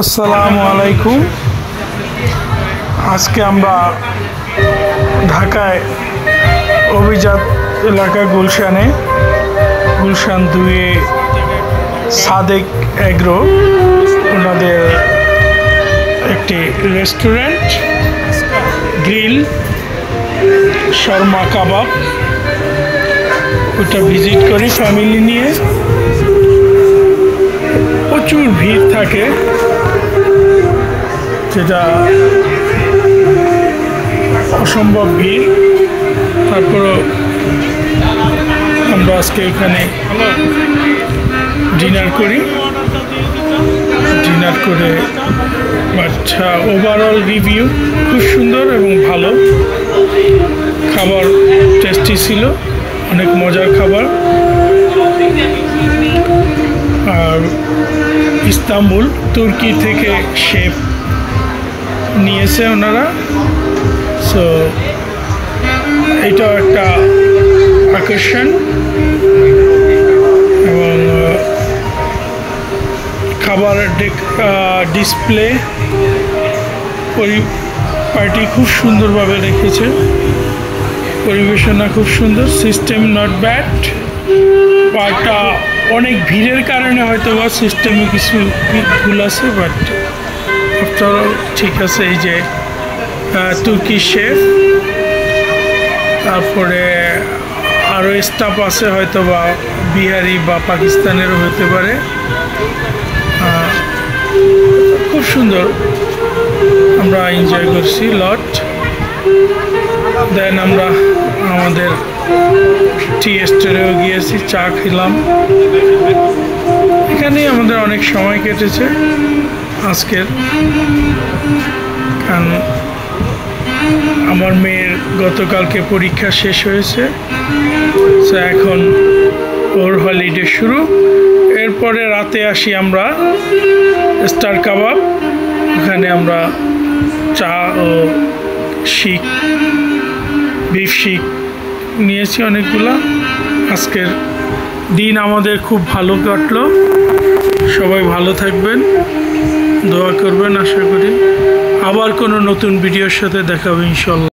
আসসালামু আলাইকুম। আজকে আমরা ঢাকায় অভিজাত এলাকা গুলশান 2-এ সাদেক এগ্রো ওনাদের একটি রেস্টুরেন্ট, গ্রিল, শর্মা কাবাব, ওটা ভিজিট করি ফ্যামিলি নিয়ে। প্রচুর ভিড় থাকে, যেটা অসম্ভব ভিড়। তারপরও আমরা আজকে এখানে ডিনার করে আচ্ছা, ওভারঅল রিভিউ খুব সুন্দর এবং ভালো। খাবার টেস্টি ছিল, অনেক মজার খাবার। আর ইস্তাম্বুল তুর্কি থেকে শেফ নিয়েছে ওনারা, সো এটাও একটা আকর্ষণ। এবং খাবারের ডিসপ্লে পার্টি খুব সুন্দরভাবে রেখেছে, পরিবেশনা খুব সুন্দর, সিস্টেম নট ব্যাড। পার্টটা অনেক ভিড়ের কারণে হয়তো বা সিস্টেমে কিছু ভুল আছে, বাট আফটার অল ঠিক আছে। এই যে তুর্কি শেফ, তারপরে আরও স্টাফ আছে, হয়তো বা বিহারি বা পাকিস্তানেরও হতে পারে। খুব সুন্দর, আমরা এনজয় করছি লট। দেন আমরা আমাদের টি স্টোরেও গিয়েছি, চা খেলাম। এখানেই আমাদের অনেক সময় কেটেছে আজকের। কারণ আমার মেয়ের গতকালকে পরীক্ষা শেষ হয়েছে, তো এখন ওর হলিডে শুরু। এরপরে রাতে আসি আমরা স্টার কাবাব, ওখানে আমরা চা ও বিফ শিক নিয়েছি অনেকগুলা। আজকের দিন আমাদের খুব ভালো কাটলো। সবাই ভালো থাকবেন, দোয়া করবেন। আশা করি আবার কোনো নতুন ভিডিওর সাথে দেখা হবে ইনশাল্লাহ।